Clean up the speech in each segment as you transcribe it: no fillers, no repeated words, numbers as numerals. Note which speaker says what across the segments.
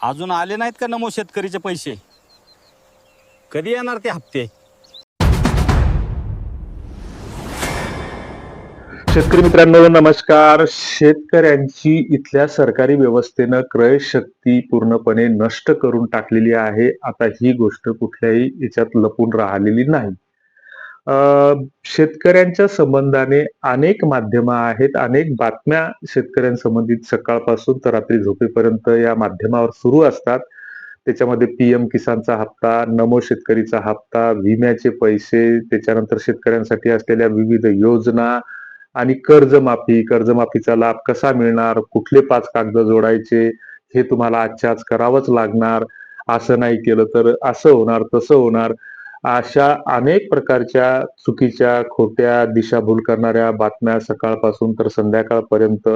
Speaker 1: अजून आले नाहीत का नमो शेतकरीचे पैसे? कधी येणार ते हप्ते?
Speaker 2: शेतकरी मित्रांनो नमस्कार. शेतकऱ्यांची इथल्या सरकारी व्यवस्थेनं क्रय शक्ती पूर्णपणे नष्ट करून टाकलेली आहे. आता ही गोष्ट कुठल्याही याच्यात लपून राहिलेली नाही. शेतकऱ्यांच्या संबंधाने अनेक माध्यमं आहेत, अनेक बातम्या शेतकऱ्यांसंबंधित सकाळपासून तर रात्री झोपेपर्यंत या माध्यमावर सुरू असतात. त्याच्यामध्ये PM किसानचा हप्ता, नमो शेतकरीचा हप्ता, विम्याचे पैसे, त्याच्यानंतर शेतकऱ्यांसाठी असलेल्या विविध योजना आणि कर्जमाफीचा लाभ कसा मिळणार, कुठले 5 कागद जोडायचे, हे तुम्हाला आजच्या आज करावंच लागणार, असं नाही केलं तर असं होणार, तसं होणार. अशा अनेक प्रकारच्या चुकीच्या, खोट्या, दिशाभूल करणाऱ्या बातम्या सकाळपासून तर संध्याकाळपर्यंत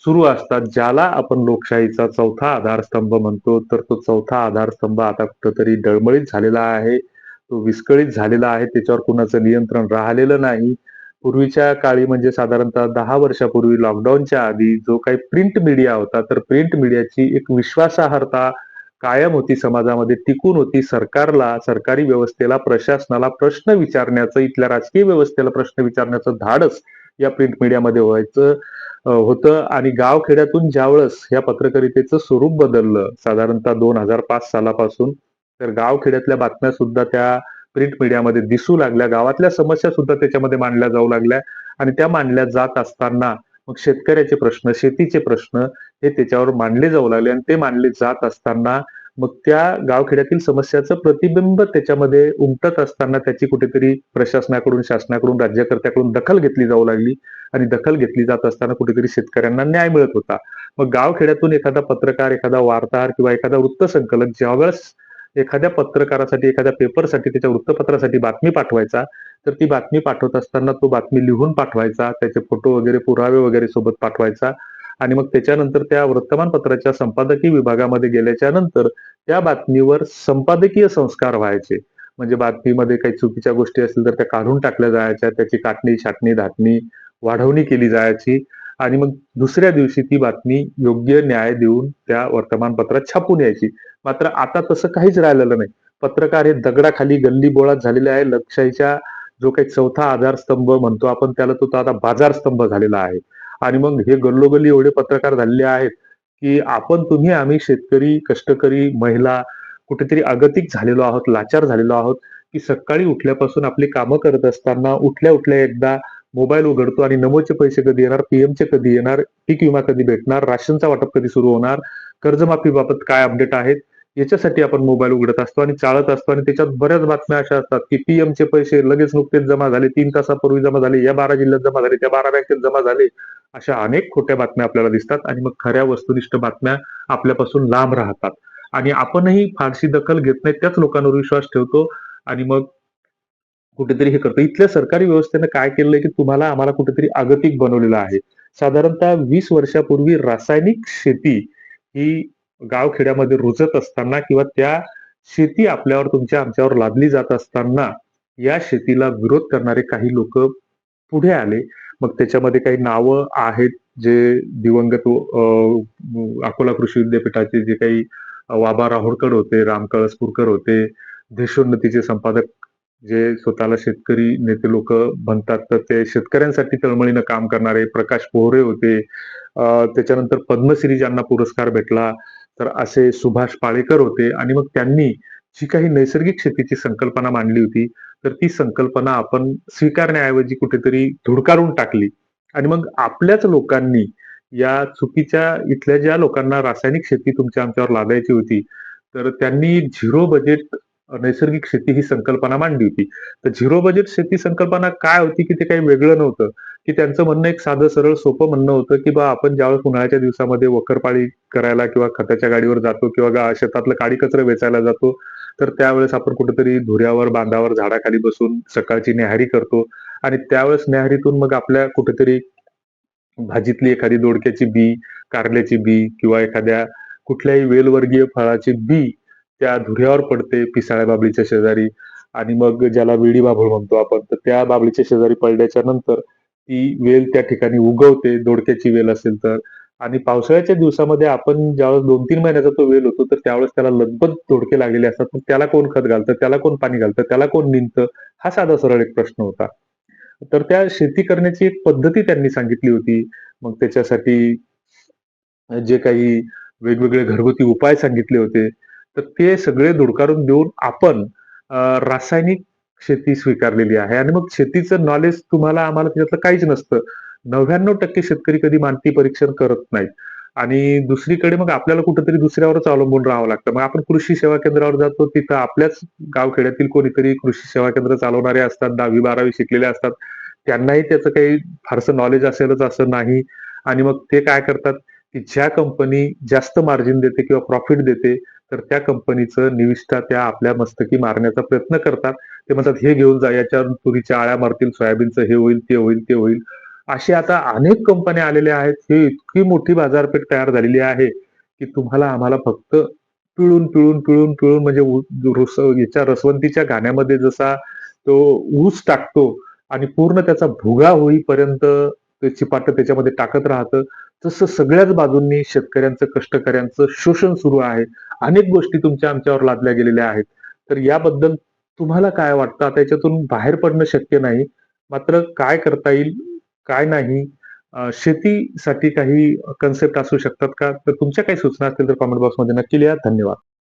Speaker 2: सुरू असतात. ज्याला आपण लोकशाहीचा चौथा आधारस्तंभ म्हणतो, तर तो चौथा आधारस्तंभ आता कुठंतरी डळमळीत झालेला आहे. तो विस्कळीत झालेला आहे. त्याच्यावर कुणाचं नियंत्रण राहिलेलं नाही. पूर्वीच्या काळी म्हणजे साधारणतः 10 वर्षापूर्वी लॉकडाऊनच्या आधी जो काही प्रिंट मीडिया होता, तर प्रिंट मीडियाची एक विश्वासार्हता कायम होती, समाजामध्ये टिकून होती. सरकारला, सरकारी व्यवस्थेला, प्रशासनाला प्रश्न विचारण्याचं, इथल्या राजकीय व्यवस्थेला प्रश्न विचारण्याचं धाडस या प्रिंट मीडियामध्ये व्हायचं होतं. आणि गावखेड्यातून ज्यावेळेस या पत्रकारितेचं स्वरूप बदललं साधारणतः 2005 सालापासून, तर गावखेड्यातल्या बातम्या सुद्धा त्या प्रिंट मीडियामध्ये दिसू लागल्या. गावातल्या समस्या सुद्धा त्याच्यामध्ये मांडल्या जाऊ लागल्या. आणि त्या मांडल्या जात असताना मग शेतकऱ्याचे प्रश्न, शेतीचे प्रश्न हे त्याच्यावर मांडले जाऊ लागले. आणि ते मांडले जात असताना मग त्या गावखेड्यातील समस्याचं प्रतिबिंब त्याच्यामध्ये उमटत असताना त्याची कुठेतरी प्रशासनाकडून, शासनाकडून, राज्यकर्त्याकडून दखल घेतली जाऊ लागली. आणि दखल घेतली जात असताना कुठेतरी शेतकऱ्यांना न्याय मिळत होता. मग गावखेड्यातून एखादा पत्रकार, एखादा वार्ताहर किंवा एखादा वृत्तसंकलक ज्यावेळेस एखाद्या पत्रकारासाठी, एखाद्या पेपरसाठी, त्याच्या वृत्तपत्रासाठी बातमी पाठवायचा, तर ती बातमी पाठवत असताना तो बातमी लिहून पाठवायचा, त्याचे फोटो वगैरे, पुरावे वगैरे सोबत पाठवायचा. आणि मग त्याच्यानंतर त्या वर्तमानपत्राच्या संपादकीय विभागामध्ये गेल्याच्या नंतर त्या बातमीवर संपादकीय संस्कार व्हायचे. म्हणजे बातमीमध्ये काही चुकीच्या गोष्टी असतील तर त्या काढून टाकल्या जायच्या, त्याची काटणी, छाटणी, धाटणी, वाढवणी केली जायची. आणि मग दुसऱ्या दिवशी ती बातमी योग्य न्याय देऊन त्या वर्तमानपत्रात छापून यायची. मात्र आता तसं काहीच राहिलेलं नाही. पत्रकार हे दगडाखाली गल्लीबोळात झालेले आहे. लोकशाहीच्या जो काही चौथा आधारस्तंभ म्हणतो आपण त्याला, तो आता बाजारस्तंभ झालेला आहे. आणि मग हे गल्लोगल्ली एवढे पत्रकार झालेले आहेत की आपण, तुम्ही, आम्ही शेतकरी, कष्टकरी, महिला कुठेतरी अगतिक झालेलो आहोत, लाचार झालेलो आहोत. की सकाळी उठल्यापासून आपली कामं करत असताना उठल्या उठल्या एकदा मोबाईल उघडतो आणि नमोचे पैसे कधी येणार, पीएमचे कधी येणार, पीक विमा कधी भेटणार, राशनचा वाटप कधी सुरू होणार, कर्जमाफीबाबत काय अपडेट आहेत, याच्यासाठी आपण मोबाईल उघडत असतो आणि चाळत असतो. आणि त्याच्यात बऱ्याच बातम्या अशा असतात की पीएमचे पैसे लगेच नुकतेच जमा झाले, 3 तासापूर्वी जमा झाले, या 12 जिल्ह्यात जमा झाले, त्या 12 बँकेत जमा झाले. अशा अनेक खोट्या बातम्या आपल्याला दिसतात. आणि मग खऱ्या वस्तुनिष्ठ बातम्या आपल्यापासून लांब राहतात. आणि आपणही फारशी दखल घेत नाही, त्याच लोकांवर विश्वास ठेवतो. आणि मग कुठेतरी हे करतो. इथल्या सरकारी व्यवस्थेनं काय केलंय की तुम्हाला, आम्हाला कुठेतरी अगतिक बनवलेलं आहे. साधारणतः 20 वर्षापूर्वी रासायनिक शेती ही गावखेड्यामध्ये रुजत असताना किंवा त्या शेती आपल्यावर, तुमच्या, आमच्यावर लादली जात असताना या शेतीला विरोध करणारे काही लोक पुढे आले. मग त्याच्यामध्ये काही नावं आहेत जे दिवंगत अकोला कृषी विद्यापीठाचे जे काही वाबा राहुरकर होते, राम कळसपूरकर होते, देशोन्नतीचे संपादक जे स्वतःला शेतकरी नेते लोक म्हणतात, तर ते शेतकऱ्यांसाठी तळमळीनं काम करणारे प्रकाश पोहरे होते. त्याच्यानंतर पद्मश्री ज्यांना पुरस्कार भेटला तर असे सुभाष पाळेकर होते. आणि मग त्यांनी जी काही नैसर्गिक शेतीची संकल्पना मांडली होती, तर ती संकल्पना आपण स्वीकारण्याऐवजी कुठेतरी धुडकारून टाकली. आणि मग आपल्याच लोकांनी या चुकीच्या, इथल्या ज्या लोकांना रासायनिक शेती तुमच्या आमच्यावर लादायची होती, तर त्यांनी झिरो बजेट नैसर्गिक शेती ही संकल्पना मांडली होती. तर झिरो बजेट शेती संकल्पना काय होती की ते काही वेगळं नव्हतं. की त्यांचं म्हणणं एक साधं सरळ सोपं म्हणणं होतं की बा, आपण ज्यावेळेस उन्हाळ्याच्या दिवसामध्ये वखरपाळी करायला किंवा खताच्या गाडीवर जातो किंवा शेतातलं काडी कचरा वेचायला जातो, तर त्यावेळेस आपण कुठेतरी धुऱ्यावर, बांधावर, झाडाखाली बसून सकाळची न्याहारी करतो. आणि त्यावेळेस न्याहारीतून मग आपल्या कुठेतरी भाजीतली एखादी दोडक्याची बी, कारल्याची बी किंवा एखाद्या कुठल्याही वेलवर्गीय फळाची बी त्या धुऱ्यावर पडते पिसाळ्या बाबळीच्या शेजारी. आणि मग ज्याला वेडी बाभळ म्हणतो आपण, तर त्या बाबळीच्या शेजारी पडल्याच्या नंतर ती वेल त्या ठिकाणी उगवते, दोडक्याची वेल असेल तर. आणि पावसाळ्याच्या दिवसामध्ये आपण ज्यावेळेस 2-3 महिन्याचा तो वेल होतो, तर त्यावेळेस त्याला लगबग तोडके लागलेले असतात. मग त्याला कोण खत घालतं, त्याला कोण पाणी घालतं, त्याला कोण निंदतं? हा साधा सरळ एक प्रश्न होता. तर त्या शेती करण्याची एक पद्धती त्यांनी सांगितली होती. मग त्याच्यासाठी जे काही वेगवेगळे घरगुती उपाय सांगितले होते, तर ते सगळे धुडकारून देऊन आपण रासायनिक शेती स्वीकारलेली आहे आणि मग शेतीचं नॉलेज तुम्हाला आम्हाला त्याच्यातलं काहीच नसतं. 99% शेतकरी कधी माती परीक्षण करत नाहीत आणि दुसरीकडे मग आपल्याला कुठेतरी दुसऱ्यावरच अवलंबून राहावं लागतं. मग आपण कृषी सेवा केंद्रावर जातो, तिथं आपल्याच गावखेड्यातील कोणीतरी कृषी सेवा केंद्र चालवणारे असतात, 10वी-12वी शिकलेले असतात. त्यांनाही त्याचं काही फारसं नॉलेज असेलच असं नाही आणि मग ते काय करतात, की ज्या कंपनी जास्त मार्जिन देते किंवा प्रॉफिट देते, तर त्या कंपनीचं निविष्ठा त्या आपल्या मस्तकी मारण्याचा प्रयत्न करतात. ते म्हणतात, "हे घेऊन जा, याच्यावर तुरीच्या अळ्या मारतील, सोयाबीनचं हे होईल, ते होईल, ते होईल." अशी आता अनेक कंपन्या आलेल्या आहेत. ही इतकी मोठी बाजारपेठ तयार झालेली आहे, की तुम्हाला आम्हाला फक्त पिळून, पिळून, पिळून, पिळून म्हणजे याच्या रसवंतीच्या घाण्यामध्ये जसा तो ऊस टाकतो आणि पूर्ण त्याचा भुगा होईपर्यंत ते चिपाटं त्याच्यामध्ये टाकत राहतं. तसं सगळ्याच बाजूंनी शेतकऱ्यांचं, कष्टकऱ्यांचं शोषण सुरू आहे. अनेक गोष्टी तुमच्या आमच्यावर लादल्या गेलेल्या आहेत. तर याबद्दल तुम्हाला काय वाटतं? आता याच्यातून बाहेर पडणं शक्य नाही. मात्र काय करता येईल, काय नाही? शेतीसाठी काही कन्सेप्ट असू शकतात का? तर तुमच्या काही सूचना असतील तर कमेंट बॉक्समध्ये नक्की लिहा. धन्यवाद.